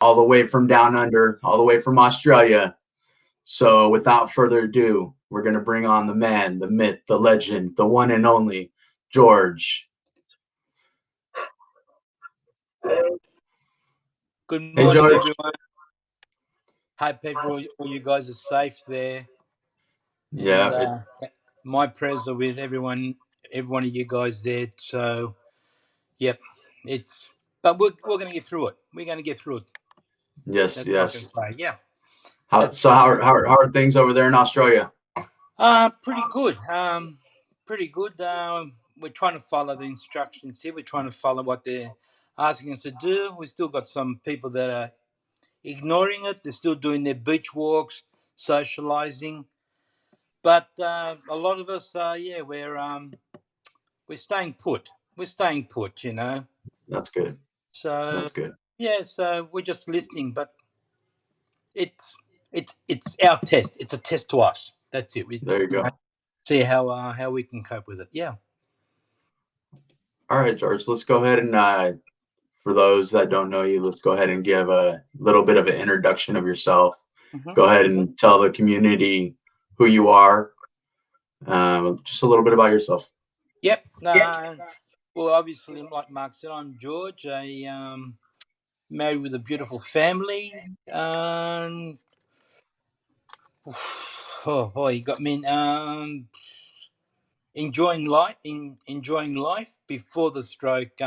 all the way from down under, all the way from Australia. So without further ado, we're going to bring on the man, the myth, the legend, the one and only George. Good Hey, morning, George. everyone. Hope all you guys are safe there. Yeah. And my prayers are with every one of you guys there. So, yep, but we're going to get through it. We're going to get through it. Yes, That's yes. what I can say. Yeah. How are things over there in Australia? Pretty good. Pretty good. We're trying to follow the instructions here. We're trying to follow what they're asking us to do. We still got some people that are ignoring it. They're still doing their beach walks, socializing. But a lot of us, we're staying put. We're staying put, you know. That's good. So That's good. yeah, so we're just listening. But it's our test. It's a test to us. That's it. We There you go. see how we can cope with it. Yeah. All right, George. Let's go ahead and for those that don't know you, let's go ahead and give a little bit of an introduction of yourself. Mm-hmm. Go ahead and tell the community who you are. Just a little bit about yourself. Yep. Well, obviously, like Mark said, I'm George. I married with a beautiful family. You got me enjoying life before the stroke.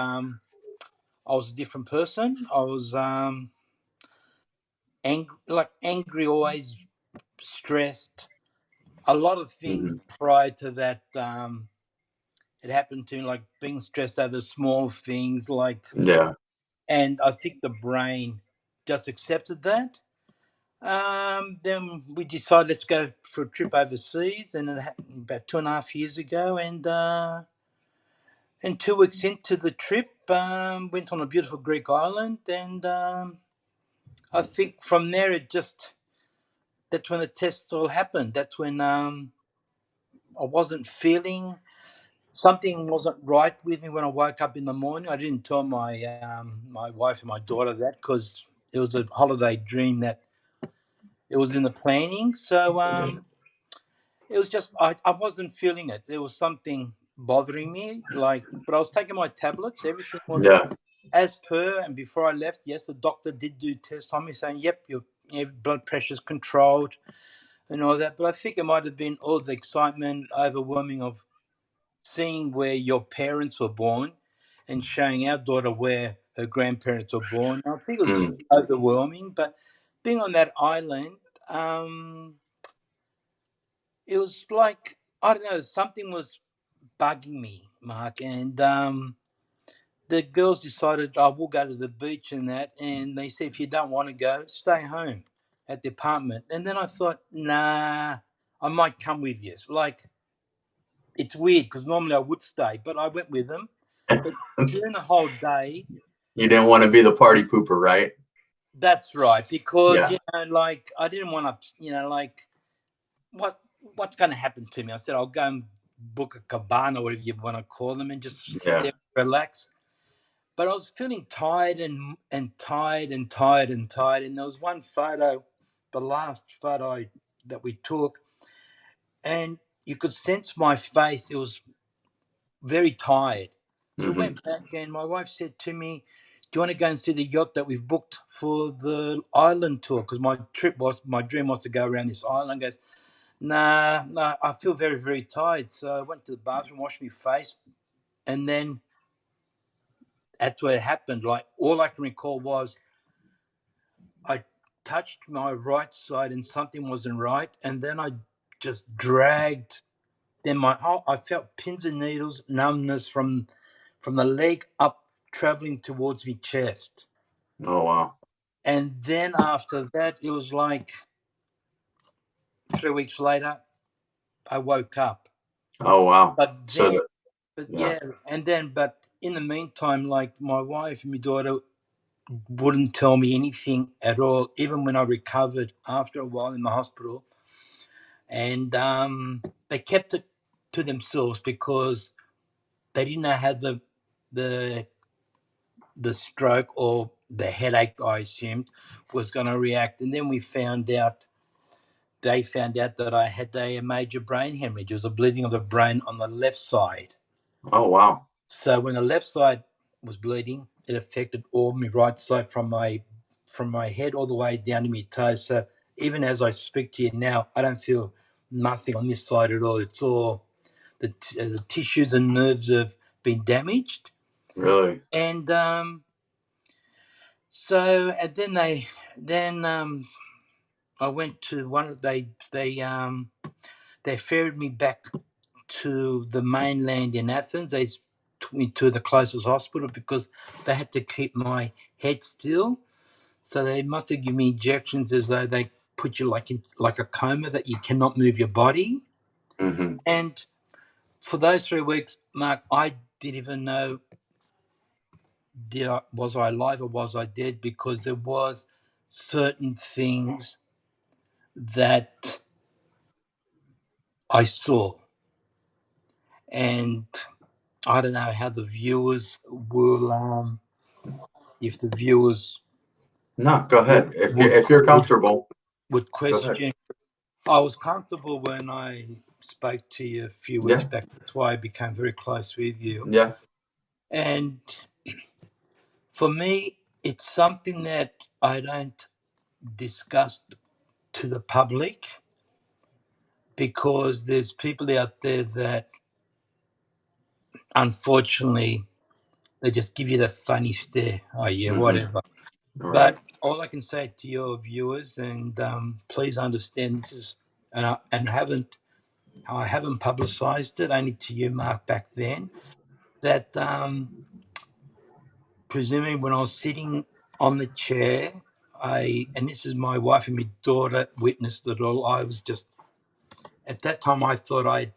I was a different person. I was angry, always stressed. A lot of things prior to that. It happened to me, like being stressed over small things, Yeah. and I think the brain just accepted that. Then we decided let's go for a trip overseas, and it happened about 2.5 years ago. And 2 weeks into the trip, went on a beautiful Greek island, and I think from there that's when the tests all happened. That's when I wasn't feeling something wasn't right with me when I woke up in the morning. I didn't tell my wife and my daughter that because it was a holiday dream that it was in the planning. So it was just I wasn't feeling it. There was something bothering me, but I was taking my tablets. Everything was as per. And before I left, yes, the doctor did do tests on me saying, "Yep, your blood pressure's controlled," and all that. But I think it might have been all the excitement, overwhelming of seeing where your parents were born and showing our daughter where her grandparents were born. I think it was just overwhelming. But being on that island, it was like, I don't know, something was bugging me, Mark. And the girls decided, oh, we'll go to the beach and that. And they said, if you don't want to go, stay home at the apartment. And then I thought, nah, I might come with you. It's weird because normally I would stay, but I went with them. But during the whole day, you didn't want to be the party pooper, right? That's right, because I didn't want to, what's going to happen to me? I said I'll go and book a cabana, whatever you want to call them, and just sit there and relax. But I was feeling tired and tired and tired and tired. And there was one photo, the last photo that we took, and you could sense my face. It was very tired. So I went back, and my wife said to me, do you want to go and see the yacht that we've booked for the island tour? Because my dream was to go around this island. Goes, nah, I feel very, very tired. So I went to the bathroom, washed my face, and then that's where it happened. Like, all I can recall was I touched my right side and something wasn't right, and then I just dragged. Then I felt pins and needles, numbness from the leg up, traveling towards my chest. Oh, wow. And then after that, it was like 3 weeks later, I woke up. Oh, wow. But then, yeah. But in the meantime, like, my wife and my daughter wouldn't tell me anything at all, even when I recovered after a while in the hospital. And they kept it to themselves because they didn't know how the stroke or the headache I assumed was going to react. And then they found out that I had a major brain hemorrhage. It was a bleeding of the brain on the left side. Oh, wow. So when the left side was bleeding, it affected all my right side from my head all the way down to my toes. So even as I speak to you now, I don't feel nothing on this side at all. It's all the tissues and nerves have been damaged. Really? And then I went to they ferried me back to the mainland in Athens. They took me to the closest hospital because they had to keep my head still. So they must have given me injections as though they put you like a coma, that you cannot move your body. Mm-hmm. And for those 3 weeks, Mark, I didn't even know was I alive or was I dead, because there was certain things that I saw. And I don't know how the viewers will, if the viewers No, go ahead. If you're comfortable, would go ahead. question. I was comfortable when I spoke to you a few weeks Yeah. back. That's why I became very close with you. Yeah. And for me, it's something that I don't discuss to the public, because there's people out there that, unfortunately, they just give you that funny stare. Oh, yeah, Mm-hmm. whatever. Right. But all I can say to your viewers, and please understand, this is, and I haven't publicised it, only to you, Mark, back then, that presuming when I was sitting on the chair, and this is my wife and my daughter witnessed it all. I was just, at that time, I thought I'd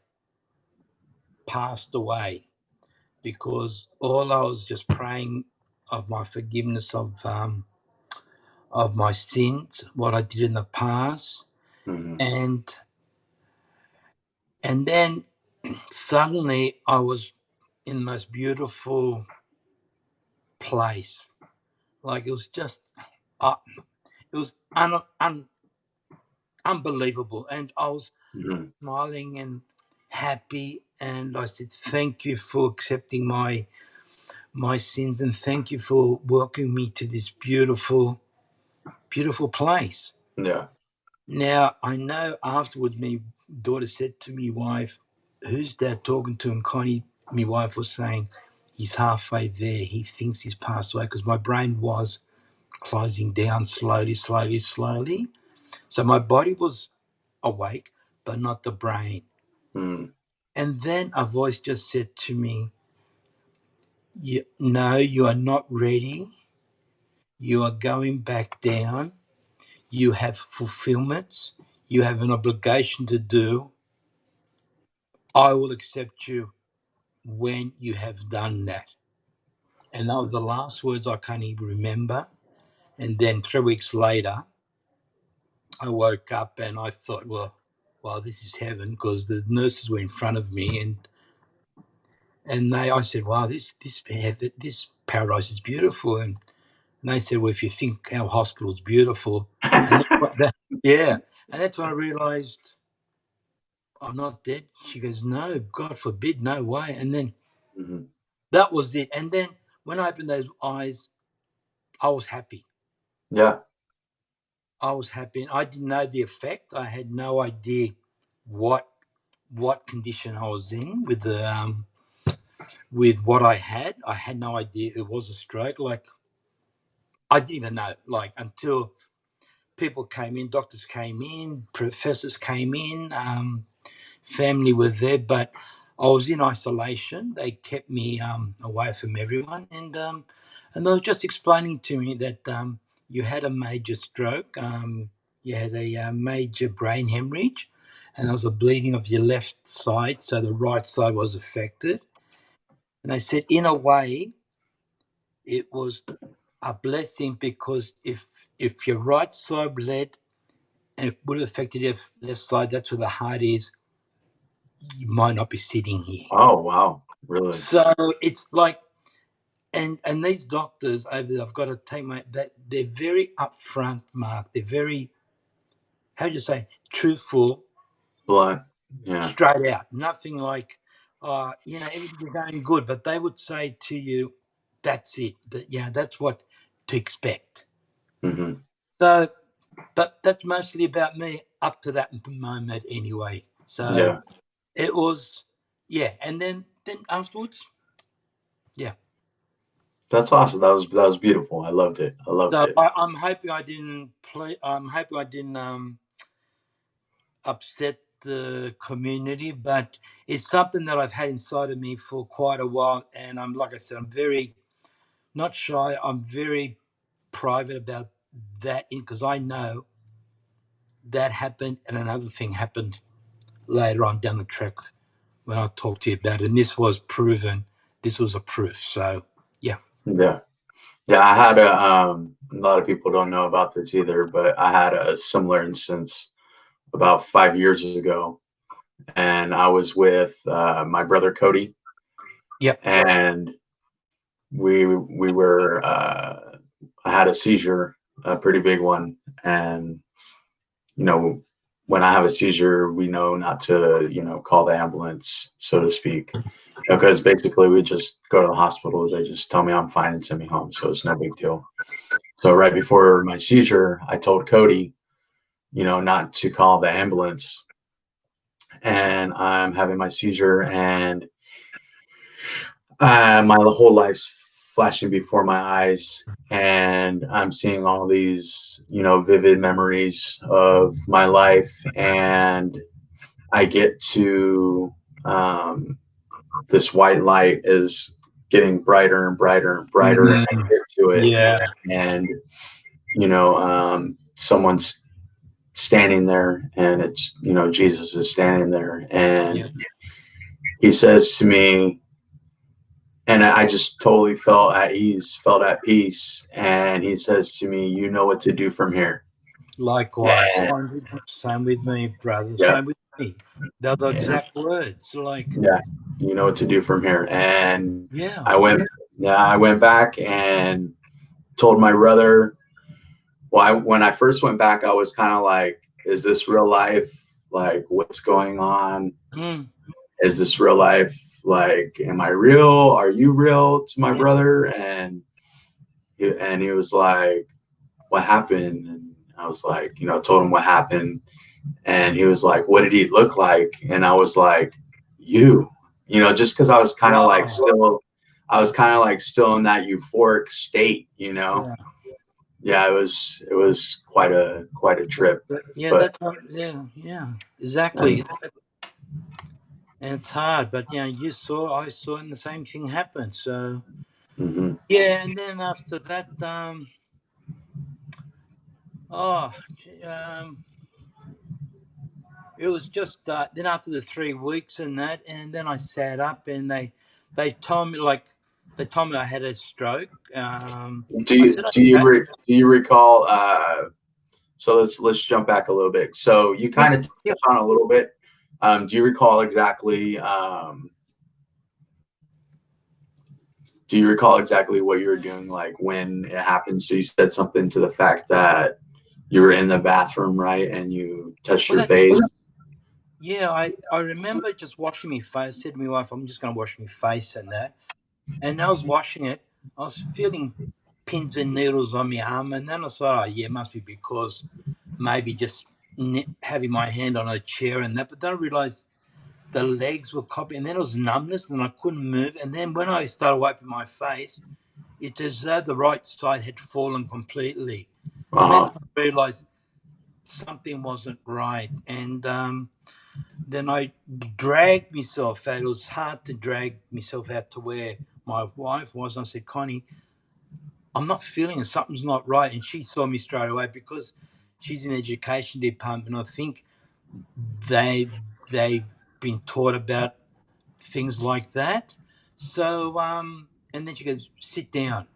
passed away, because all I was just praying of my forgiveness of my sins, what I did in the past, Mm-hmm. and then suddenly I was in the most beautiful place. Like, it was just, it was unbelievable, and I was Mm-hmm. smiling and happy, and I said, "Thank you for accepting my sins, and thank you for welcoming me to this beautiful, beautiful place." Yeah. Now, I know afterwards, my daughter said to me wife, "Who's Dad talking to?" And Connie, my wife, was saying, "He's halfway there. He thinks he's passed away," because my brain was closing down slowly, slowly, slowly. So my body was awake, but not the brain. Mm. And then a voice just said to me, "No, you are not ready. You are going back down. You have fulfillments. You have an obligation to do. I will accept you when you have done that." And that was the last words I can't even remember. And then 3 weeks later, I woke up and I thought, well, this is heaven, because the nurses were in front of me, and I said, "Wow, this paradise is beautiful." And they said, "Well, if you think our hospital is beautiful," and yeah, and that's when I realised I'm not dead. She goes, "No, God forbid, no way." And then Mm-hmm. that was it. And then when I opened those eyes, I was happy. Yeah. I was happy, and I didn't know the effect. I had no idea what condition I was in with what I had. I had no idea it was a stroke. Like, I didn't even know, like, until people came in, doctors came in, professors came in, family were there, but I was in isolation. They kept me away from everyone, and they were just explaining to me that you had a major stroke, you had a major brain hemorrhage, and there was a bleeding of your left side, so the right side was affected. And they said, in a way, it was a blessing, because if your right side bled and it would have affected your left side, that's where the heart is, you might not be sitting here. Oh, wow. Really? So it's like, And these doctors over there, I've got to take they're very upfront, Mark. They're very, how do you say, truthful, blunt, yeah, straight out. Nothing like, everything's going good, but they would say to you, that's it. That's what to expect. mm-hmm. So, but that's mostly about me up to that moment anyway. So it was, and then afterwards, That's awesome. That was beautiful. I loved it. So I'm hoping I didn't upset the community, but it's something that I've had inside of me for quite a while, and like I said, I'm very not shy. I'm very private about that, because I know that happened, and another thing happened later on down the track when I talked to you about it, and this was proven. This was a proof. So yeah. I had a lot of people don't know about this either, but I had a similar instance about 5 years ago, and I was with my brother Cody. Yep. And we were I had a seizure, a pretty big one, and when I have a seizure, we know not to call the ambulance, so to speak, because basically we just go to the hospital. They just tell me I'm fine and send me home, so it's no big deal. So right before my seizure, I told Cody, not to call the ambulance, and I'm having my seizure, and my whole life's flashing before my eyes, and I'm seeing all these, vivid memories of my life, and I get to this white light is getting brighter and brighter and brighter, and I get to it, and someone's standing there, and it's Jesus is standing there, and he says to me, and I just totally felt at ease, felt at peace. And he says to me, "You know what to do from here." Likewise. Same with me, brother. Yeah. Same with me. They're the exact words. Yeah, you know what to do from here. And yeah, I went back and told my brother. Well, when I first went back, I was kind of like, "Is this real life? Like, what's going on? Is this real life? Like, am I real? Are you real?" To my brother, and he was like, "What happened?" And I was like, told him what happened, and he was like, "What did he look like?" And I was like, "You," just because I was kind of like still in that euphoric state, Yeah, it was quite a trip. That's what, exactly. And it's hard, but I saw, and the same thing happened. So and then after that, it was just then after the 3 weeks and that, and then I sat up, and they told me I had a stroke. Do you recall? So let's jump back a little bit. So you kind of touched on a little bit. Do you recall exactly? Do you recall exactly what you were doing, like when it happened? So you said something to the fact that you were in the bathroom, right, and you touched your face. Yeah, I remember just washing my face. I said to my wife, "I'm just going to wash my face," and that. And I was washing it. I was feeling pins and needles on my arm, and then I thought, it must be because maybe just having my hand on a chair and that. But then I realized the legs were copying, and then it was numbness, and I couldn't move. And then when I started wiping my face, it's as though the right side had fallen completely. And then I realized something wasn't right. And then I dragged myself out. It was hard to drag myself out to where my wife was. And I said, "Connie, I'm not feeling it. Something's not right." And she saw me straight away because she's in the education department. I think they've been taught about things like that. So, and then she goes, "Sit down."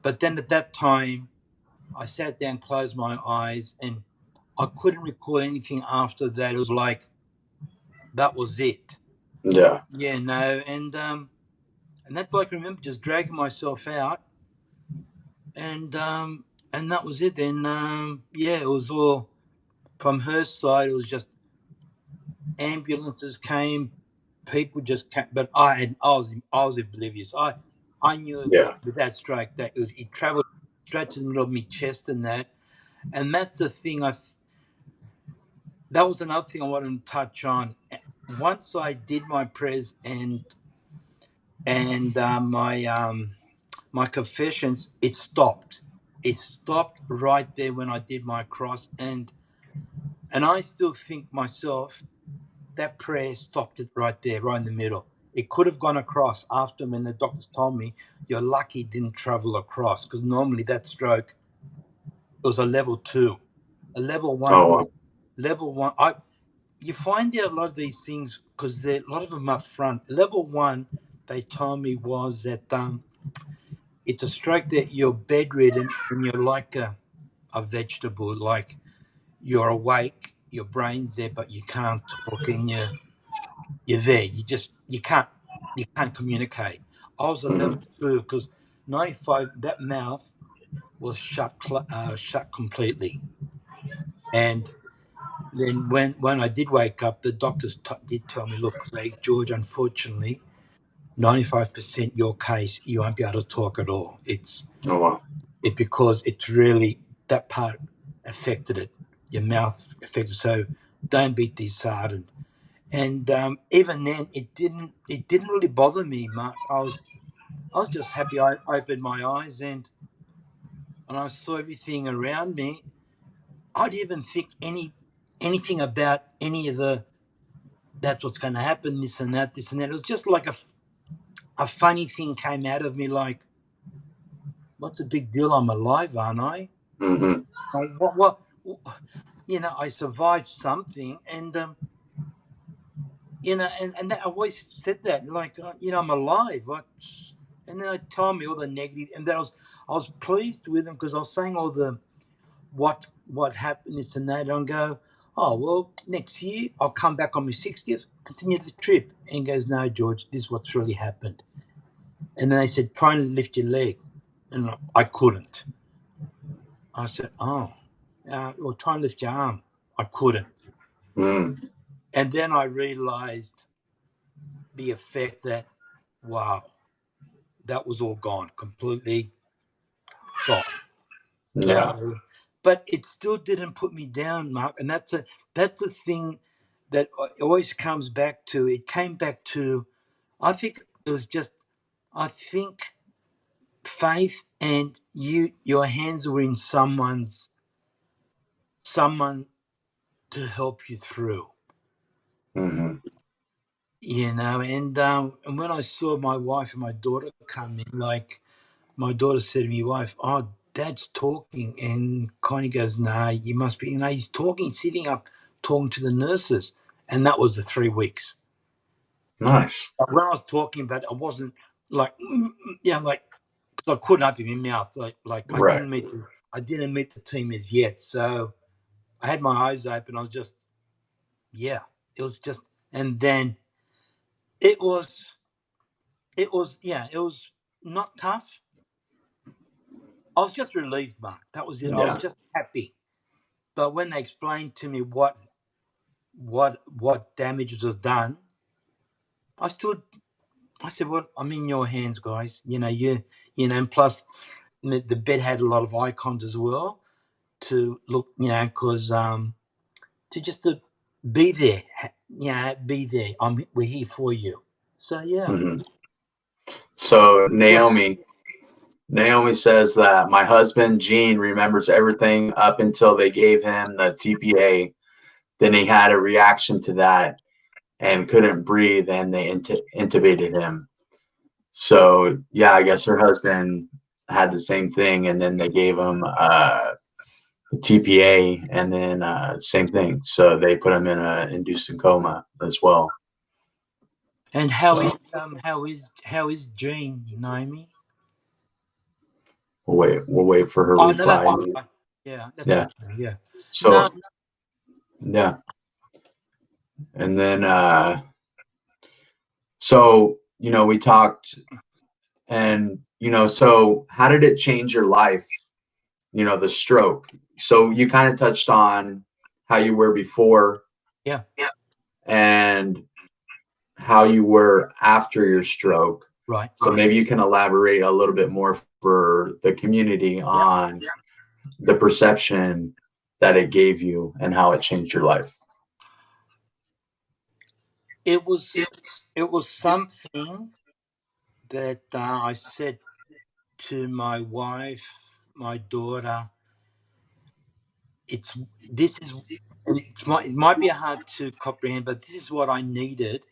But then at that time, I sat down, closed my eyes, and I couldn't recall anything after that. It was like, that was it. Yeah. Yeah, no. And And that's like I remember just dragging myself out, and that was it. Then it was all from her side. It was just ambulances came, people just came, but I was oblivious. I knew with that stroke that it traveled straight to the middle of my chest and that. And that's the thing that was another thing I wanted to touch on. Once I did my prayers and my confessions, it stopped. It stopped right there when I did my cross, and I still think myself that prayer stopped it right there, right in the middle. It could have gone across after when the doctors told me you're lucky it didn't travel across, because normally that stroke, it was a level 2. A level 1 was level 1. You find out a lot of these things because a lot of them up front. Level 1, they told me, was that it's a stroke that you're bedridden and you're like a vegetable, like you're awake, your brain's there, but you can't talk, and you're there. You can't communicate. I was a level 2 because 95, that mouth was shut completely. And then when I did wake up, the doctors did tell me, look, Craig, George, unfortunately, 95% your case, you won't be able to talk at all. It's because it's really, that part affected it. Your mouth affected. So don't be disheartened. And even then, it didn't really bother me, Mark. I was just happy. I opened my eyes and I saw everything around me. I didn't even think anything about any of that's what's going to happen, this and that, this and that. It was just like a funny thing came out of me, like, what's the big deal? I'm alive, aren't I? Mm-hmm. What? I survived something, and and that, I always said that, like, I'm alive. What? And then they told me all the negative, and I was pleased with them because I was saying all the what happened, this and that, and go, oh well, next year I'll come back on my 60th, continue the trip. And he goes, no, George, this is what's really happened. And then they said, try and lift your leg, and I couldn't. I said, oh, well, try and lift your arm. I couldn't. Mm. And then I realized the effect that, wow, that was all gone, completely gone. Yeah. So, but it still didn't put me down, Mark. And that's a thing that always comes back to. It came back to, I think it was just, I think faith, and your hands were in someone to help you through. Mm-hmm. And when I saw my wife and my daughter come in, like, my daughter said to me, wife, oh, Dad's talking. And Connie goes, nah, you must be, he's talking, sitting up, talking to the nurses. And that was the 3 weeks. Nice. But when I was talking, but I wasn't like, like, because I couldn't open my mouth. Like I Right. didn't meet the team as yet. So I had my eyes open. I was just, it was just, and then it was not tough. I was just relieved, Mark. That was it. I was just happy. But when they explained to me what damage was done, I said, well, I'm in your hands, guys. And plus the bed had a lot of icons as well to look, because to just to be there, be there. We're here for you. So yeah. Mm-hmm. So Naomi says that my husband Gene remembers everything up until they gave him the TPA. Then he had a reaction to that and couldn't breathe, and they intubated him. So yeah, I guess her husband had the same thing, and then they gave him the TPA, and then same thing. So they put him in a induced coma as well. And how is Jean, Naomi? We'll wait for her reply. No, that's okay. Yeah. So yeah, and then so we talked And, so how did it change your life, the stroke? So you kind of touched on how you were before. Yeah. And how you were after your stroke. Right. So maybe you can elaborate a little bit more for the community on the perception that it gave you and how it changed your life. It was something that I said to my wife, my daughter. It might be hard to comprehend, but this is what I needed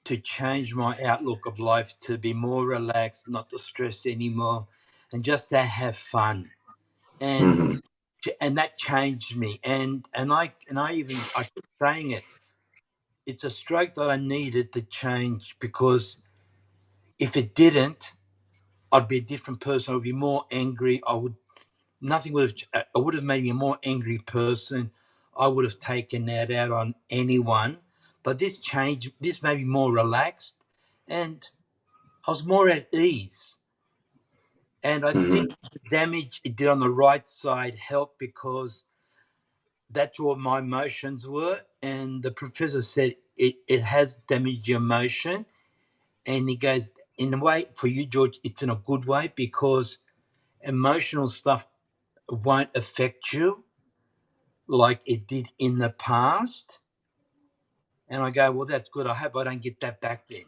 to change my outlook of life, to be more relaxed, not to stress anymore, and just to have fun. And Mm-hmm. and that changed me. And I keep saying it. It's a stroke that I needed to change, because if it didn't, I'd be a different person. I would be more angry. Nothing would have. I would have made me a more angry person. I would have taken that out on anyone. But this changed. This made me more relaxed, and I was more at ease. And I Mm-hmm. think the damage it did on the right side helped, because that's what my emotions were. And the professor said it has damaged your emotion. And he goes, in a way, for you, George, it's in a good way, because emotional stuff won't affect you like it did in the past. And I go, well, that's good. I hope I don't get that back then.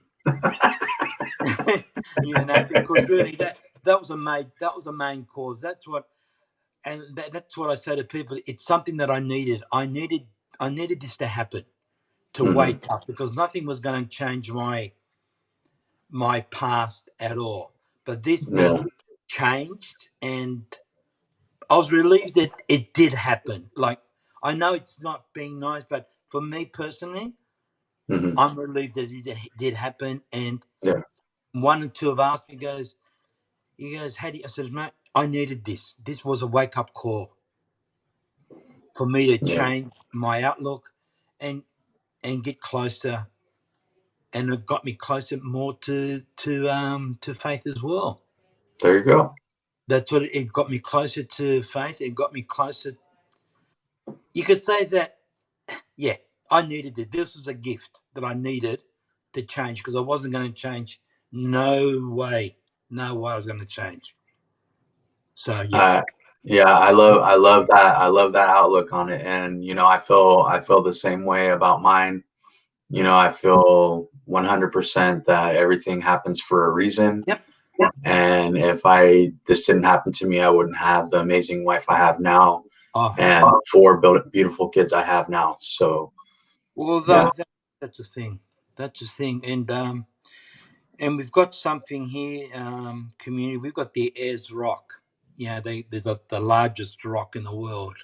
Because really that was a main cause. That's what I say to people. It's something that I needed. I needed this to happen, to wake up, because nothing was going to change my past at all. But this thing changed, and I was relieved that it did happen. Like, I know it's not being nice, but for me personally, Mm-hmm. I'm relieved that it did happen. And Yeah. one and two have asked me, he goes, how do you? I said, mate, I needed this. This was a wake up call for me to change my outlook and get closer. And it got me closer more to faith as well. There you go. That's what it got me closer to faith. It got me closer. You could say that, yeah, I needed it. This was a gift that I needed to change, because I wasn't going to change. No way. No way I was going to change. So, yeah. I love that. I love that outlook on it. And, I feel the same way about mine. I feel 100% that everything happens for a reason. Yep. And if this didn't happen to me, I wouldn't have the amazing wife I have now, Oh, and 4 beautiful kids I have now. So, well, that's the thing. That's the thing. And we've got something here, community. We've got the Ayers Rock. They've got the largest rock in the world.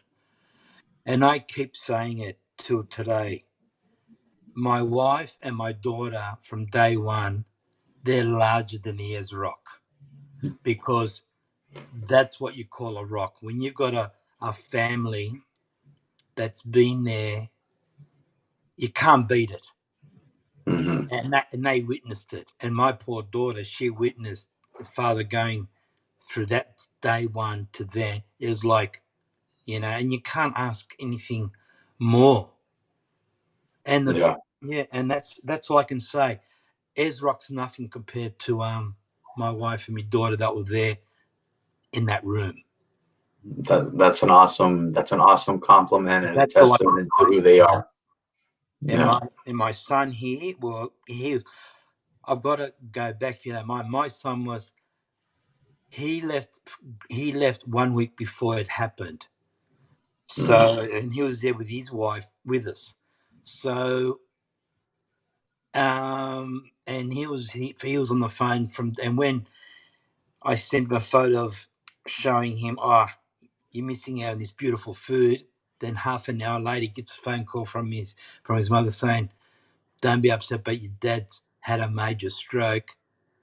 And I keep saying it till today. My wife and my daughter, from day one, they're larger than the Ayers Rock, because that's what you call a rock. When you've got a family that's been there, you can't beat it. mm-hmm. And they witnessed it. And my poor daughter, she witnessed the father going through that day one to then. It was like, and you can't ask anything more. And and that's all I can say. Ezrock's nothing compared to my wife and my daughter that were there in that room. That's an awesome compliment and a That's all testament to who they are. And my son here, well, I've got to go back. My son was, he left 1 week before it happened. So, and he was there with his wife with us. So, and he was on the phone and when I sent him a photo of showing him, you're missing out on this beautiful food. Then half an hour later, he gets a phone call from his mother saying, don't be upset, but your dad's had a major stroke.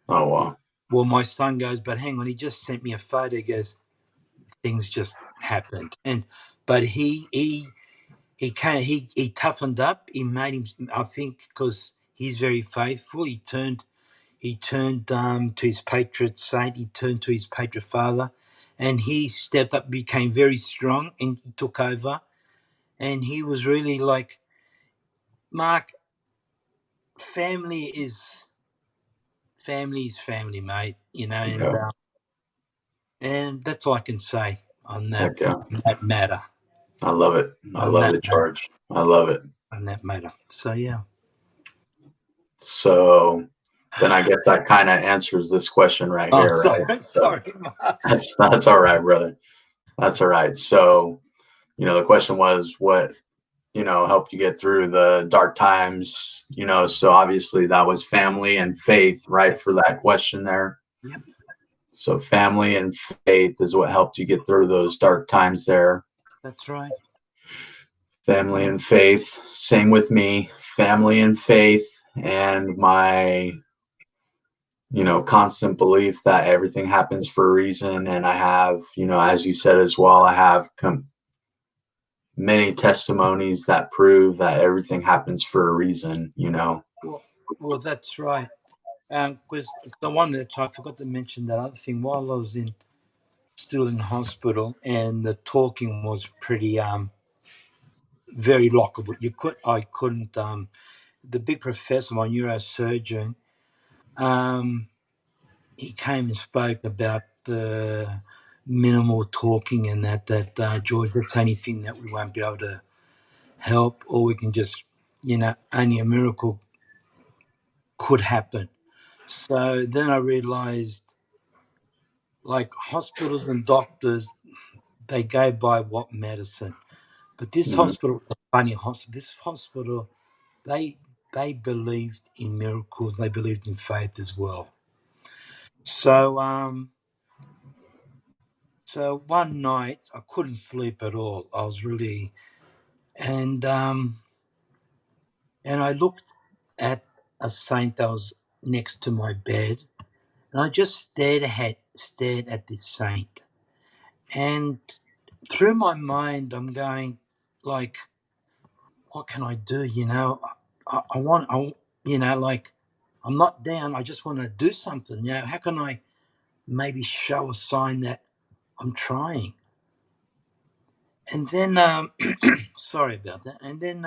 Oh, wow. Well, my son goes, but hang on, he just sent me a photo. He goes, things just happened. But he toughened up. He made him, I think, because he's very faithful. He turned he turned to his patron saint, he turned to his patron father, and he stepped up, became very strong, and he took over. And he was really like, Mark, family is family, mate, and that's all I can say on that, that matter. I love it. I love it, George. I love it. On that matter. So, yeah. So then I guess that kind of answers this question right here, sorry, right? Sorry. That's all right, brother. That's all right. So, the question was what, helped you get through the dark times, so obviously that was family and faith, right? For that question there. Yep. So family and faith is what helped you get through those dark times there. That's right. Family and faith. Same with me. Family and faith, and my, constant belief that everything happens for a reason. And I have, as you said as well, I have many testimonies that prove that everything happens for a reason, Well, that's right. Because the one that I forgot to mention that other thing while I was still in hospital, and the talking was pretty very lockable. I couldn't. The big professor, my neurosurgeon, he came and spoke about the minimal talking and that George, that's the only thing that we won't be able to help, or we can just, only a miracle could happen. So then I realized, like, hospitals and doctors, they go by what medicine. But this hospital, funny hospital, this hospital, they believed in miracles. They believed in faith as well. So so one night I couldn't sleep at all. I was really, and I looked at a saint that was next to my bed, and I just stared at this saint. And through my mind, I'm going, like, what can I do? I want, like, I'm not down. I just want to do something. How can I maybe show a sign that I'm trying? And then, sorry about that. And then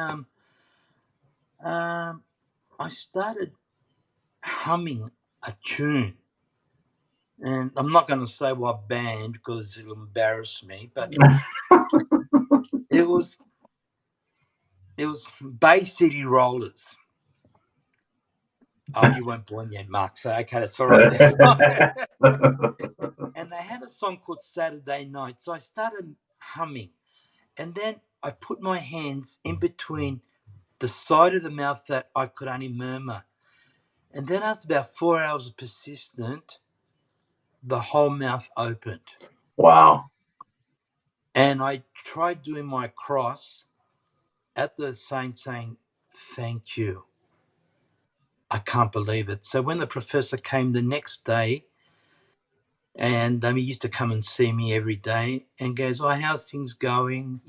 I started humming a tune. And I'm not going to say what band because it'll embarrass me, but it was Bay City Rollers. Oh, you weren't born yet, Mark. So okay, that's all right. And they had a song called Saturday Night. So I started humming. And then I put my hands in between the side of the mouth that I could only murmur. And then after about 4 hours of persistent, the whole mouth opened. Wow. And I tried doing my cross at the saint saying, thank you. I can't believe it. So when the professor came the next day, and he used to come and see me every day and goes, oh, how's things going?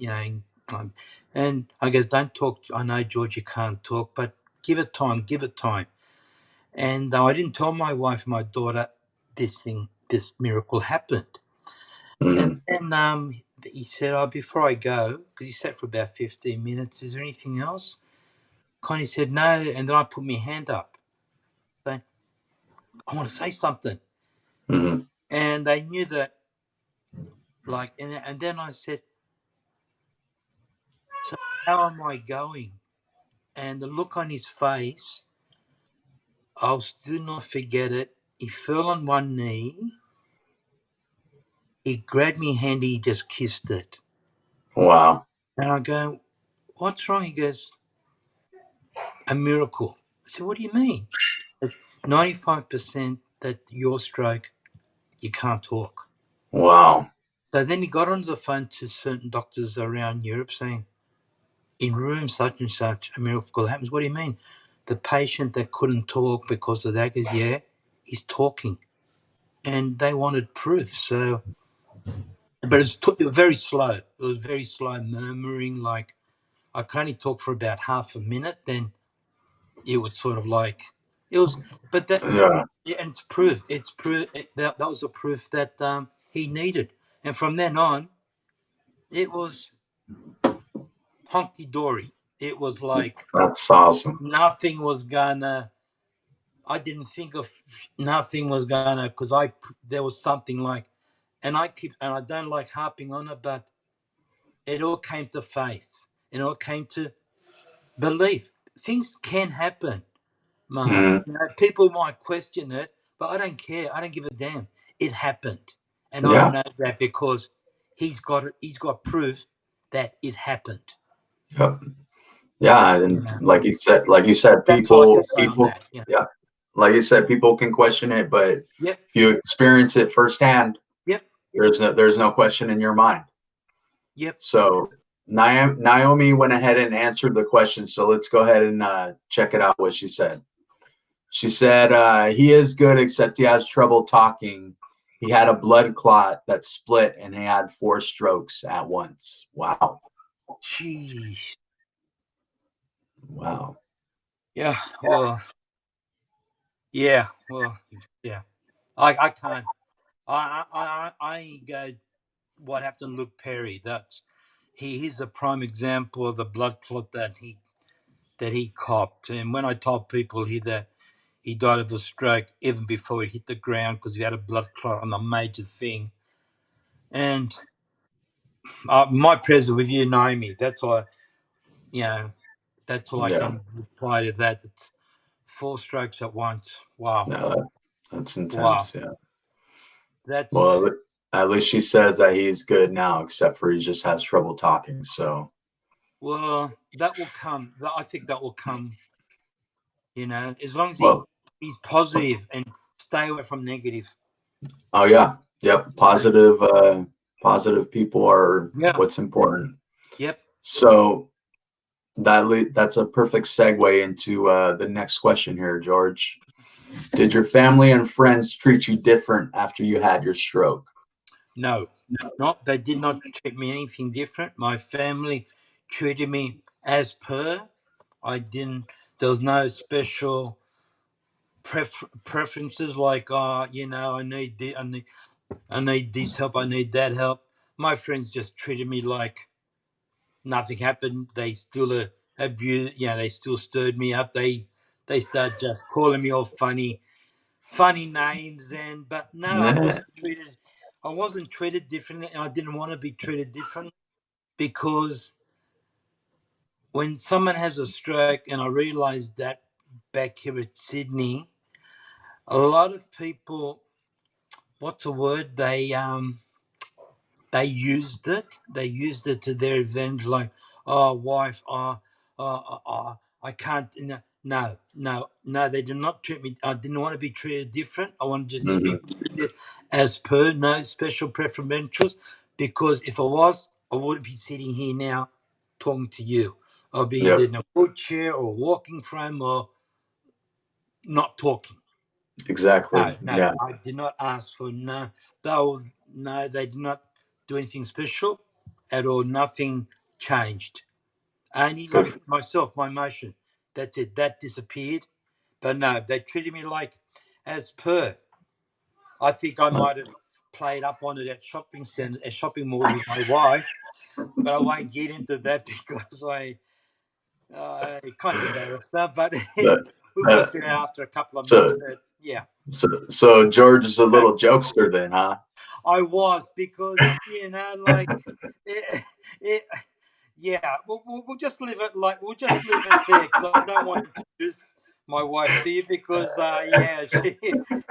And I goes, don't talk. I know, George, you can't talk, but give it time. And I didn't tell my wife and my daughter this miracle happened. And then he said, oh, before I go, because he sat for about 15 minutes, is there anything else? Connie said, no. And then I put my hand up. Saying, I want to say something. And they knew that, like, and then I said, so how am I going? And the look on his face, I'll still not forget it. He fell on one knee. He grabbed me hand. He just kissed it. Wow. And I go, what's wrong? He goes, a miracle. I said, what do you mean? It's 95% that your stroke, you can't talk. Wow. So then he got onto the phone to certain doctors around Europe saying, in room such and such, a miracle happens. What do you mean? The patient that couldn't talk because of that goes, yeah, he's talking. And they wanted proof. So, but it was very slow. It was very slow, murmuring. Like, I could only talk for about half a minute. Then it would sort of like, It was, but that, Yeah. yeah, and it's proof. It's proof that was a proof that he needed, and from then on, it was hunky dory. It was like That's awesome. nothing was gonna. I didn't think of nothing was gonna because there was something like, and I don't like harping on it, but it all came to faith. It all came to belief. Things can happen, Mark. Mm. You know, people might question it, but I don't care. I don't give a damn. It happened, and I Yeah. know that because he's got it. He's got proof that it happened. Yep. Yeah, You and know, like you said, that's all I can say on people, that. You know. yeah, like you said, people can question it, but Yep. if you experience it firsthand, Yep. there's no question in your mind. Yep. So Naomi went ahead and answered the question. So let's go ahead and check it out. What she said. She said he is good, except he has trouble talking. He had a blood clot that split, and he had 4 strokes at once. Wow. Jeez. Wow. Yeah. Well. Yeah. Well. Yeah. I can't. I ain't go. What happened to Luke Perry? He's a prime example of the blood clot that he copped. And when I told people that he died of a stroke even before he hit the ground because he had a blood clot on a major thing. And my prayers are with you, Naomi. That's all. That's all I Yeah. can reply to that. It's 4 strokes at once. Wow. No, that's Wow. intense. Yeah. That's Well, at least she says that he's good now, except for he just has trouble talking. So, well, that will come. I think that will come. As long as well, he's positive and stay away from negative. oh yeah, yep. Positive people are Yeah. what's important. Yep. So that's a perfect segue into the next question here, George. Did your family and friends treat you different after you had your stroke? No, they did not treat me anything different. My family treated me as per. I didn't. There was no special preferences like, I need this, I need this help, I need that help. My friends just treated me like nothing happened. They still abused. They still stirred me up. They started just calling me all funny names, but no, Nah. I wasn't treated differently, and I didn't want to be treated different because when someone has a stroke, and I realized that back here at Sydney, a lot of people, what's the word? They used it. They used it to their advantage, like, oh, wife, I can't. No. They did not treat me. I didn't want to be treated different. I wanted to just be Mhm. treated as per, no special preferentials. Because if I was, I wouldn't be sitting here now talking to you. I'll be either Yep. in a wheelchair or walking frame or not talking. Exactly. No, Yeah. I did not ask for no. They did not do anything special at all. Nothing changed. Only Good. like myself, my emotion. That's it. That disappeared. But no, they treated me like as per. I think I might have played up on it at shopping mall with my wife, but I won't get into that because I kind of embarrassed her. But That, we that, worked it out after a couple of so, months. Yeah. so George is a little jokester then, huh? I was because like it, yeah. We'll just leave it we'll just leave it there because I don't want to introduce my wife to you because she.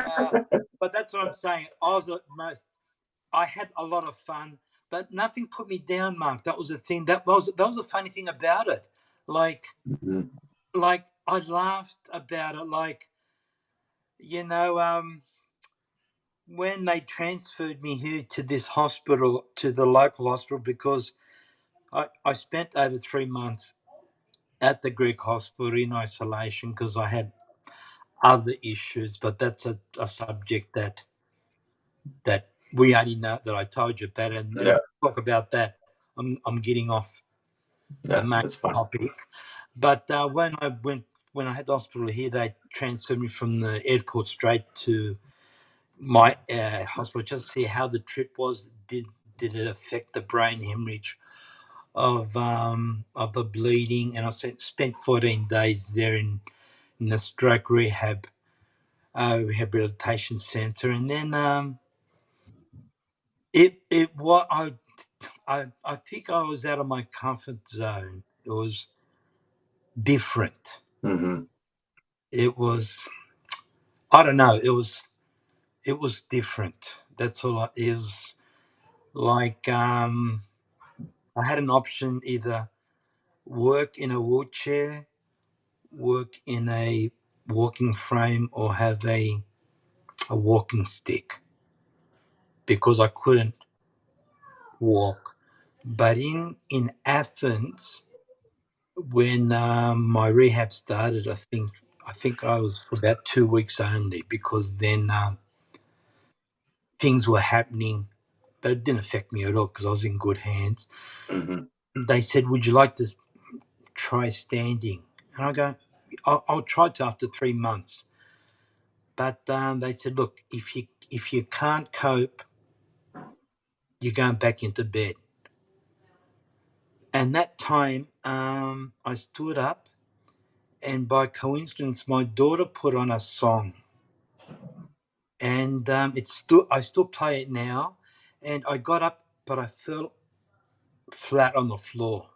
Uh, but that's what I'm saying. I had a lot of fun, but nothing put me down, Mark. That was the thing. That was the funny thing about it. Like Mhm. like I laughed about it. Like you know um. when they transferred me here to this hospital, to the local hospital, because I spent over 3 months at the Greek hospital in isolation because I had other issues, but that's a subject that we only know that I told you about, and Yeah. if we talk about that, I'm getting off the Yeah. main That's fine. topic. But when I went when I had the hospital here, they transferred me from the airport straight to my hospital just to see how the trip was. Did it affect the brain hemorrhage of the bleeding? And I spent 14 days there in the stroke rehabilitation center, and then I think I was out of my comfort zone. It was different. Mm-hmm. It was, I don't know. It was different. That's all. It is like I had an option: either work in a wheelchair, work in a walking frame, or have a walking stick, because I couldn't walk. But in Athens, when my rehab started, I think I was for about 2 weeks only, because then things were happening, but it didn't affect me at all because I was in good hands. Mm-hmm. They said, "Would you like to try standing?" And I go, "I'll try to after 3 months." But they said, "Look, if you can't cope, you're going back into bed." And that time, I stood up, and by coincidence, my daughter put on a song, and I still play it now. And I got up, but I fell flat on the floor.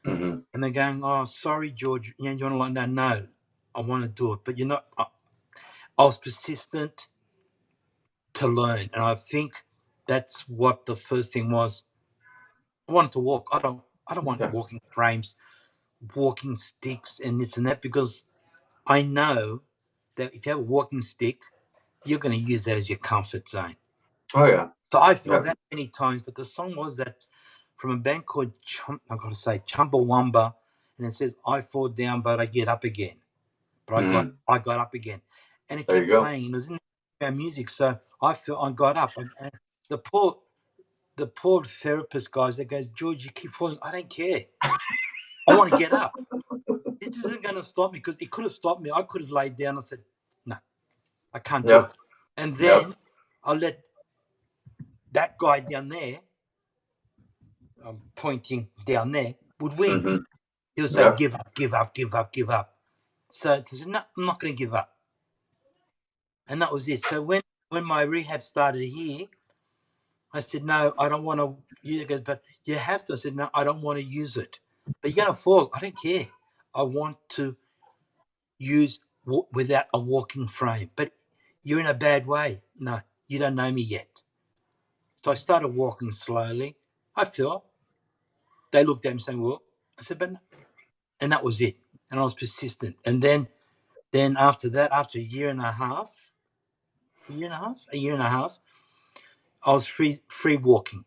Mm-hmm. And they're going, "Oh, sorry, George. You want to like, no, I want to do it." But you're not. I was persistent to learn, and I think that's what the first thing was. I wanted to walk. I don't want Yeah. walking frames, walking sticks, and this and that, because I know that if you have a walking stick, you're going to use that as your comfort zone. Oh yeah. So I felt Yeah. that many times. But the song was that from a band called I got to say Chumbawamba, and it says, "I fall down, but I get up again." But Mm-hmm. I got up again, and it There you kept go. playing. And it was in our music, so I felt I got up. And the poor therapist guys that goes, "George, you keep falling." I don't care. I want to get up. This isn't going to stop me, because it could have stopped me. I could have laid down and said, "No, I can't do Yep. it." And Yep. then I let that guy down there, I'm pointing down there, would win. Mm-hmm. He would say, Yep. "Give up, give up, give up, give up." So I said, "No, I'm not going to give up." And that was it. So when my rehab started here, I said, "No, I don't want to use it." He goes, "But you have to." I said, "No, I don't want to use it." "But you're going to fall." "I don't care. I want to use without a walking frame." "But you're in a bad way." "No, you don't know me yet." So I started walking slowly. I fell. They looked at me saying, "Well," I said, "But no." And that was it. And I was persistent. And then after that, after a year and a half, I was free walking.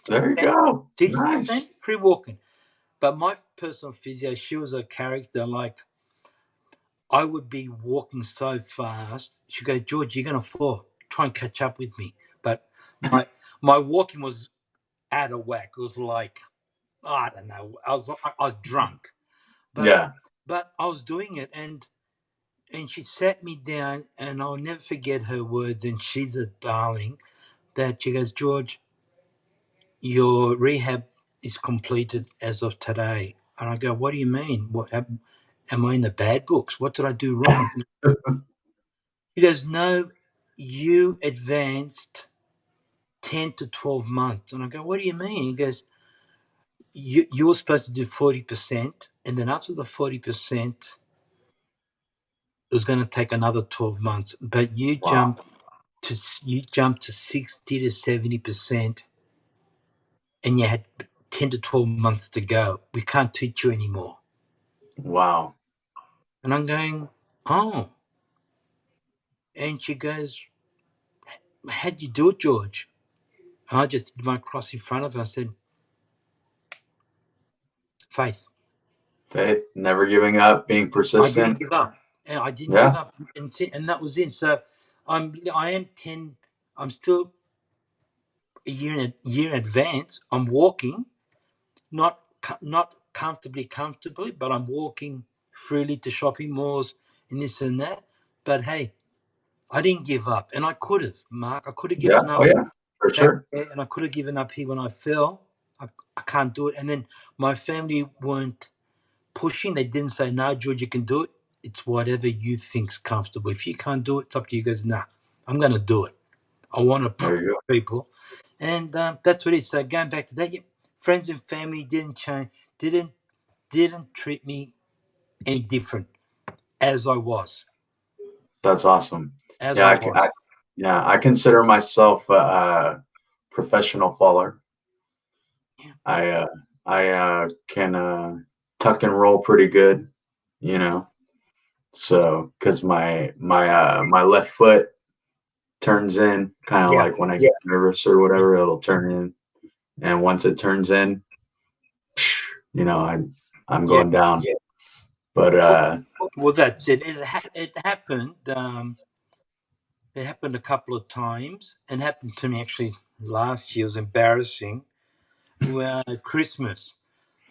There you 60%, go. 60% Nice. free walking. But my personal physio, she was a character. Like, I would be walking so fast. She'd go, "George, you're gonna fall. Try and catch up with me." But my walking was out of whack. It was like, I don't know. I was drunk. But Yeah. I was doing it, and she sat me down, and I'll never forget her words. And she's a darling. That she goes, "George, your rehab is completed as of today." And I go, "What do you mean? What am I in the bad books? What did I do wrong?" He goes, "No, you advanced 10 to 12 months." And I go, "What do you mean?" He goes, you're supposed to do 40%. And then after the 40%, it was going to take another 12 months. But Wow. you jumped to 60 to 70%, and you had 10 to 12 months to go. We can't teach you anymore." Wow. And I'm going, "Oh." And she goes, "How'd you do it, George?" And I just did my cross in front of her. I said, "Faith." Faith, never giving up, being I didn't persistent. give up. And I didn't give Yeah. up. And that was it. So I am 10, I'm still a year in advance. I'm walking, not comfortably, but I'm walking freely to shopping malls and this and that. But hey, I didn't give up, and I could have, Mark. I could have given up for back sure. there, and I could have given up here when I fell. I can't do it. And then my family weren't pushing. They didn't say, "No, George, you can do it." It's whatever you think's comfortable. If you can't do it, it's up to you guys. Nah, I'm going to do it. I want to push people, and that's what it is. So going back to that, yeah, friends and family didn't change. Didn't treat me any different as I was. That's awesome. As I was. I consider myself a professional faller. Yeah. I can tuck and roll pretty good, you know. So because my left foot turns in kind of like when I get nervous or whatever, it'll turn in, and once it turns in, you know, I'm going down. But well, that's it. It happened. It happened a couple of times, and happened to me actually last year. It was embarrassing. Christmas,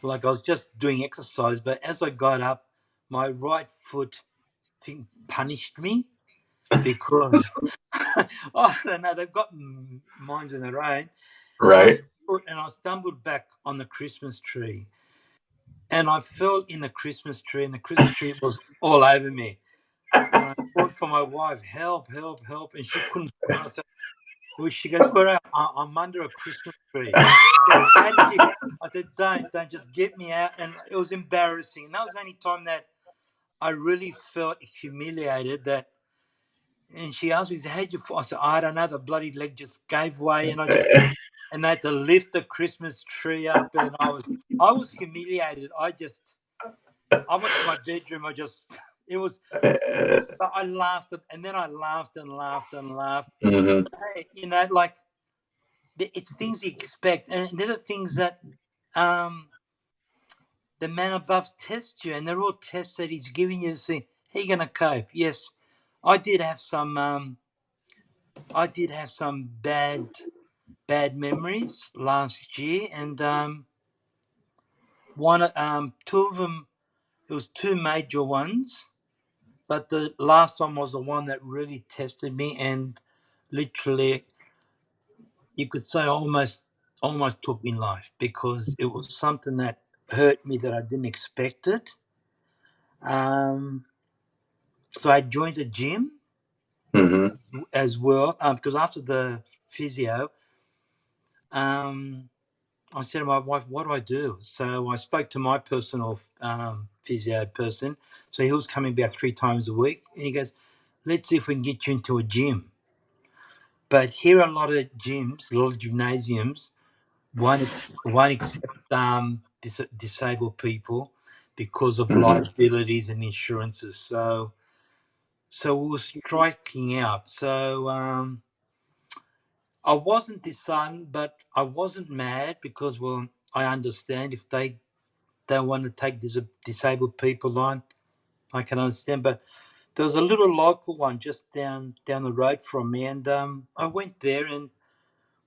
like I was just doing exercise, but as I got up, my right foot thing punished me because I don't know. They've got minds in their own, and I stumbled back on the Christmas tree, and I fell in the Christmas tree, and the Christmas tree was all over me. And I called for my wife, help, help, help, and she couldn't. I said, well, she goes, "Where I'm under a Christmas tree." How did you? I said, don't, just get me out. And it was embarrassing. And that was the only time that I really felt humiliated. That, and she asked me, how'd you fall? I said, I don't know. The bloody leg just gave way, and I had to lift the Christmas tree up, and I was humiliated. I went to my bedroom. It was. I laughed, and then I laughed and laughed and laughed. mm-hmm. Hey, like it's things you expect, and they're the things that the man above tests you, and they're all tests that he's giving you to see how you're going to cope. Yes, I did have some. I did have some bad memories last year, and two of them. It was two major ones, but the last one was the one that really tested me, and literally, you could say almost took me life, because it was something that hurt me that I didn't expect it. So I joined a gym as well, because after the physio, I said to my wife, what do I do? So I spoke to my personal physio person. So he was coming about 3 times a week, and he goes, let's see if we can get you into a gym. But here are a lot of gyms, a lot of gymnasiums won't accept disabled people because of liabilities and insurances. So we were striking out. So I wasn't disheartened, but I wasn't mad, because, well, I understand if they don't want to take disabled people on, I can understand. But there was a little local one just down the road from me, and I went there and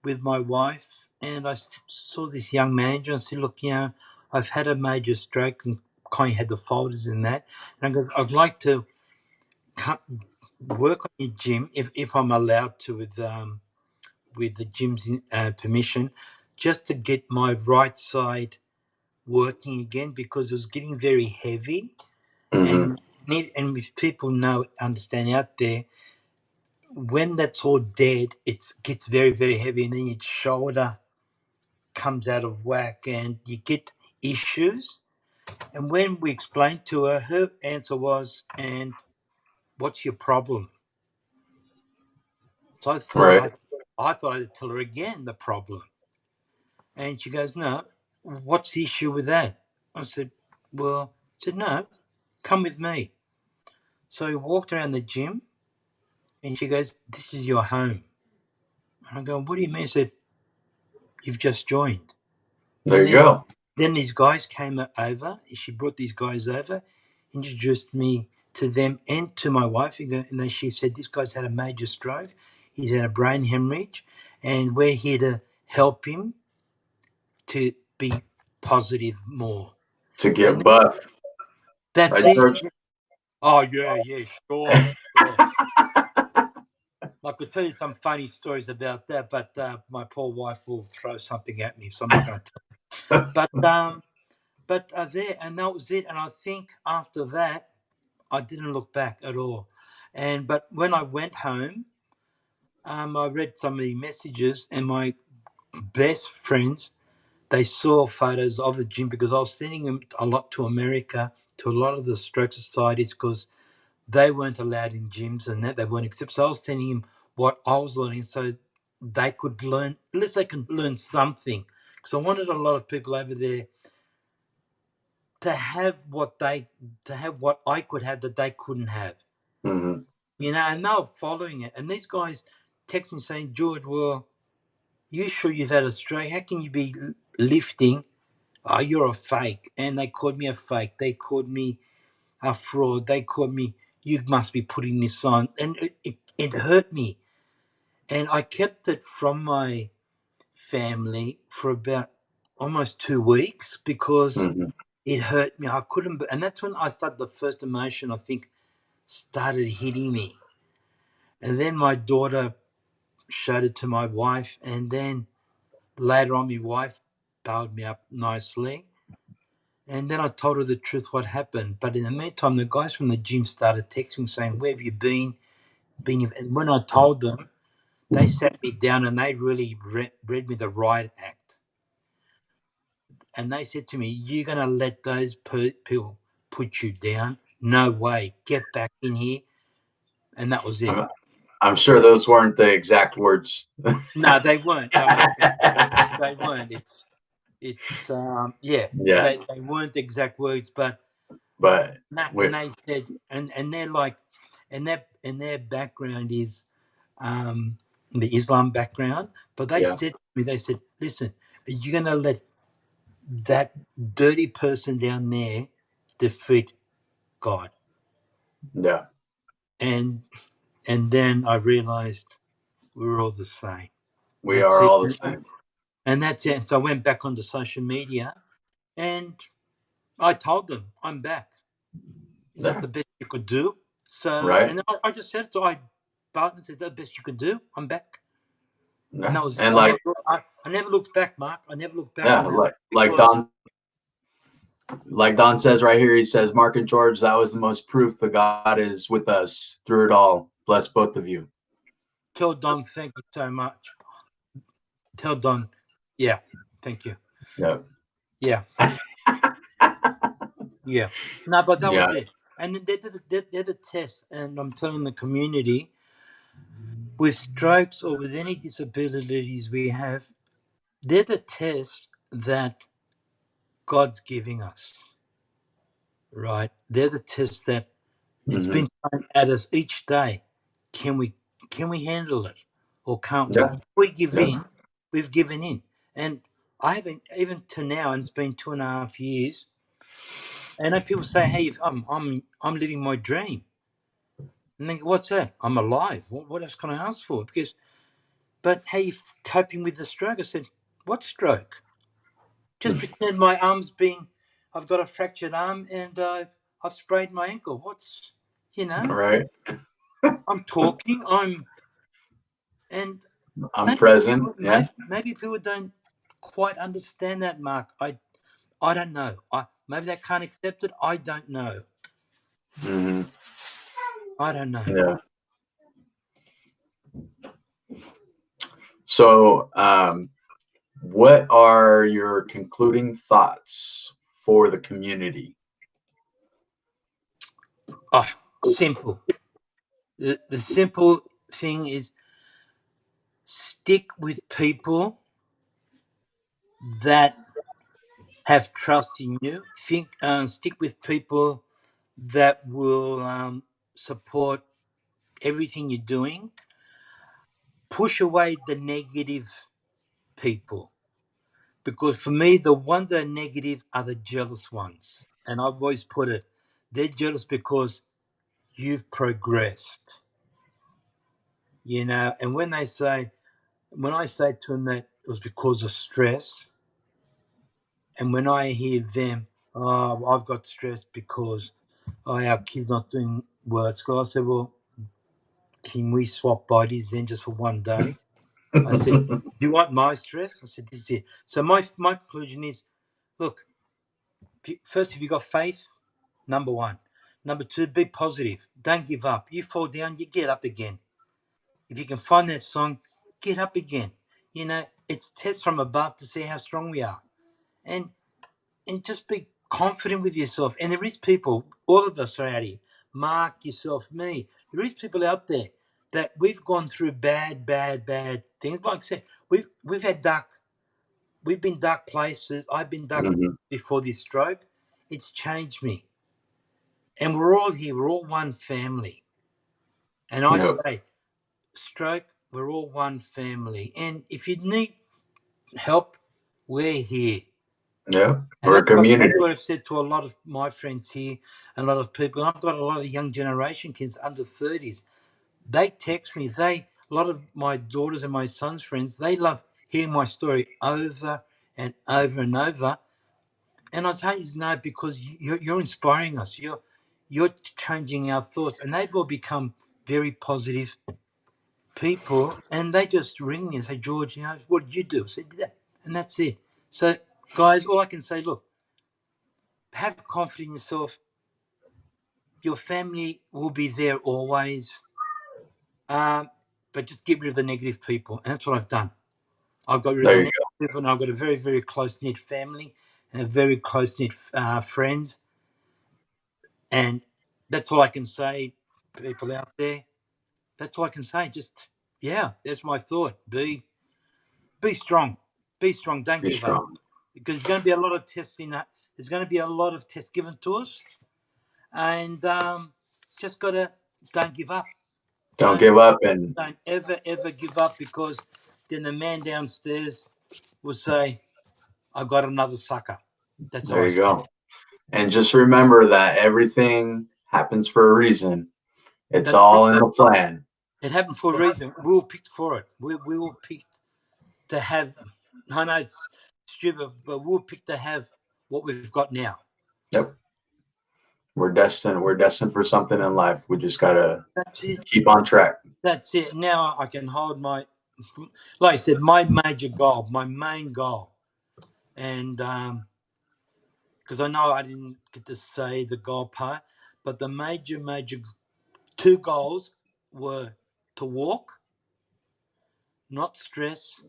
with my wife, and I saw this young manager and said, look, I've had a major stroke, and kind of had the folders in that. And I go, I'd like to work on your gym if I'm allowed to, with the gym's permission, just to get my right side working again, because it was getting very heavy. And if people understand out there, when that's all dead, it gets very, very heavy, and then your shoulder comes out of whack and you get issues. And when we explained to her answer was, and what's your problem? So I thought I'd tell her again the problem. And she goes, no, what's the issue with that? I said, no, come with me. So we walked around the gym, and she goes, this is your home. And I go, what do you mean? I said, you've just joined. There you go. Then these guys came over. She brought these guys over, introduced me to them and to my wife. And then she said, this guy's had a major stroke. He's had a brain hemorrhage, and we're here to help him to be positive more. To get buff. That's right, it. George? Oh, yeah, sure. I could tell you some funny stories about that, but my poor wife will throw something at me, so I'm not going to tell. But there, and that was it. And I think after that, I didn't look back at all. But when I went home, I read some of the messages, and my best friends, they saw photos of the gym because I was sending them a lot to America, to a lot of the stroke societies, because they weren't allowed in gyms and that they weren't accepted. So I was telling him what I was learning so they could learn, at least they can learn something. Because I wanted a lot of people over there to have what I could have that they couldn't have. Mm-hmm. You know, and they were following it. And these guys text me saying, George, well, you sure you've had a stroke? How can you be lifting? Oh, you're a fake. And they called me a fake. They called me a fraud. They called me, you must be putting this on. And it hurt me. And I kept it from my family for about almost 2 weeks because Mm-hmm. it hurt me. I couldn't, and that's when I started the first emotion, I think, started hitting me. And then my daughter showed it to my wife. And then later on, my wife bailed me up nicely. And then I told her the truth, what happened. But in the meantime, the guys from the gym started texting saying, where have you been? And when I told them, they sat me down and they really read me the riot act. And they said to me, you're going to let those people put you down? No way. Get back in here. And that was it. I'm sure those weren't the exact words. No, they weren't. They weren't. It's yeah, Yeah, they weren't the exact words, but and with they said, and they're like, and their background is the Islam background, but they yeah, said to me, they said, listen, are you going to let that dirty person down there defeat God? yeah. And then I realized we're all the same. We That's are it. all the same. And that's it. So I went back onto social media and I told them, I'm back. Is that Yeah, the best you could do? So, right. and I just said it to my partner, said, is that the best you could do? I'm back. And Yeah, that was it. and like I never looked back, Mark. I never looked back yeah, on that like because Don says right here. He says, Mark and George, that was the most proof that God is with us through it all. Bless both of you. tell Don, thank you so much. Tell Don, yeah, thank you. Yeah, Yeah, yeah. No, but that yeah. was it. And then they're the test. And I'm telling the community, with strokes or with any disabilities we have, they're the test that God's giving us, right? They're the tests that it's Mm-hmm. been thrown at us each day. Can we handle it, or can't we? Yeah, If we give yeah. in, we've given in. And I haven't, even to now, and it's been 2.5 years. And I know people say, "Hey, I'm living my dream," and think, "What's that? I'm alive. What else can I ask for?" Because, but how you coping with the stroke? I said, "What stroke? Just pretend my arm's been. I've got a fractured arm and I've sprained my ankle. What's, you know? Right. I'm talking. And I'm maybe present. people, Yeah. maybe people don't quite understand that, Mark. I don't know. Maybe they can't accept it. I don't know. Mm-hmm. I don't know. Yeah. So, what are your concluding thoughts for the community? Oh, simple. The simple thing is stick with people that have trust in you. Stick with people that will support everything you're doing. Push away the negative people, because for me, the ones that are negative are the jealous ones. And I've always put it, they're jealous because you've progressed, you know. And when I say to them that it was because of stress, and when I hear them, oh, I've got stress because oh, our kid's not doing well at school. I said, well, can we swap bodies then just for one day? I said, do you want my stress? I said, this is it. So my conclusion is, look, first, if you got faith, number one. Number two, be positive. Don't give up. You fall down, you get up again. If you can find that song, get up again. You know, it's tests from above to see how strong we are. And just be confident with yourself. And there is people, all of us are out here. Mark, yourself, me. There is people out there that we've gone through bad things. Like I said, we've had we've been dark places. I've been dark before this stroke. It's changed me. And we're all here. We're all one family. And I say, stroke, we're all one family. And if you need help, we're here. Yeah, And we're a community. that's what I've said to a lot of my friends here, and a lot of people. And I've got a lot of young generation kids under 30s. They text me. A lot of my daughters and my son's friends, they love hearing my story over and over and over. And I say, no, because you're inspiring us. You're changing our thoughts, and they've all become very positive people. And they just ring me and say, George, what did you do? I said, did that, and that's it. So, guys, all I can say, look, have confidence in yourself. Your family will be there always, but just get rid of the negative people, and that's what I've done. I've got rid of the negative people, and I've got a very, very close-knit family and a very close-knit friends, and that's all I can say. People out there, that's all I can say. Just that's my thought. Be strong. Be strong. Don't give up, because there's going to be a lot of tests in that. There's going to be a lot of tests given to us, and just gotta don't give up. Don't give up, and don't ever give up, because then the man downstairs will say, "I got another sucker." That's how there I you say. go. And just remember that everything happens for a reason. It's all in the plan. It happened for a reason. We were picked for it. We were picked to have. I know it's stupid, but we were picked to have what we've got now. Yep. We're destined for something in life. We just gotta keep on track. That's it. Now I can hold my, like I said, my major goal, my main goal, and because I know I didn't get to say the goal part, but the major two goals were to walk, not stress,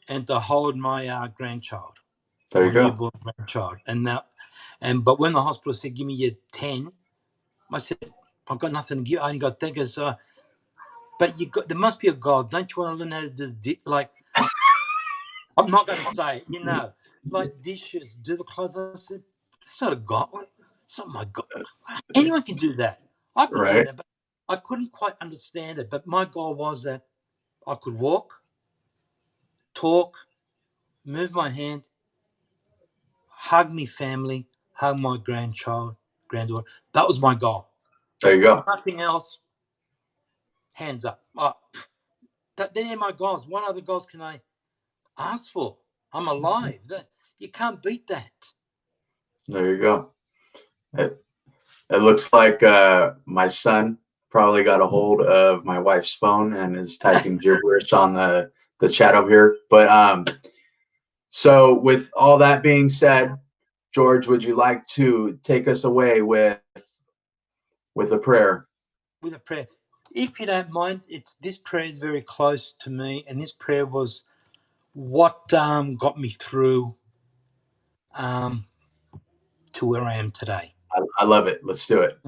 and to hold my grandchild, There you my go. newborn grandchild. But when the hospital said, "Give me your 10," I said, "I've got nothing to give. I only got thinkers." But there must be a goal. Don't you want to learn how to do like? I'm not going to say it, like dishes, do the clothes. I said, "That's not a goal. It's not my goal. Anyone can do that. I could do that, but I couldn't quite understand it." But my goal was that I could walk, talk, move my hand, hug me family, hug my granddaughter. That was my goal. There you go. Nothing else. Hands up. They're my goals. What other goals can I ask for? I'm alive. You can't beat that. There you go. It looks like my son probably got a hold of my wife's phone and is typing gibberish on the chat over here. But so with all that being said, George, would you like to take us away with a prayer? With a prayer. If you don't mind, this prayer is very close to me, and this prayer was what got me through to where I am today. I love it. Let's do it.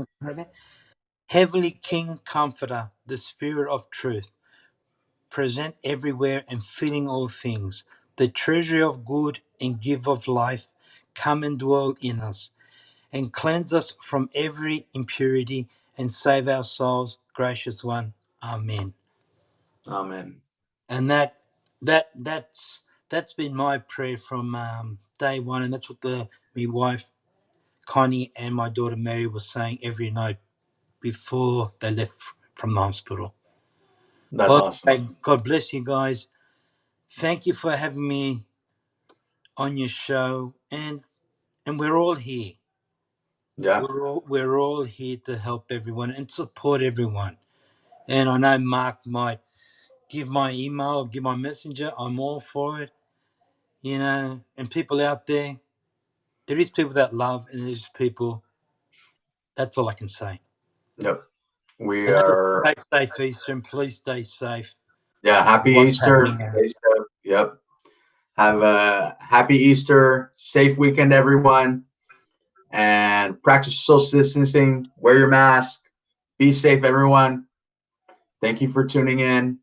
Heavenly King, Comforter, the Spirit of Truth, present everywhere and filling all things, the treasury of good and giver of life, come and dwell in us, and cleanse us from every impurity, and save our souls, gracious one. Amen. Amen. And that's been my prayer from day one, and that's what my wife Connie and my daughter Mary was saying every night before they left from the hospital. That's awesome. God bless you guys. Thank you for having me on your show, and we're all here. Yeah. We're all here to help everyone and support everyone. And I know Mark might give my email, give my messenger. I'm all for it. You know, and people out there, there is people that love, and there's people. That's all I can say. Yep. We And are. stay safe, Eastern. Please stay safe. Yeah. Happy What's Easter. happening? Stay safe. Yep. Have a happy Easter. Safe weekend, everyone. And practice social distancing. Wear your mask. Be safe, everyone. Thank you for tuning in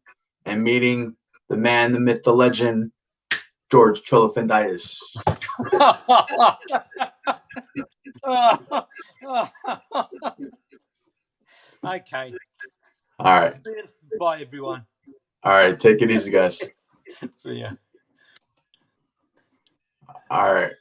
and meeting the man, the myth, the legend, George Triantafillidis. Okay. All right. Bye, everyone. All right. Take it easy, guys. See ya. All right.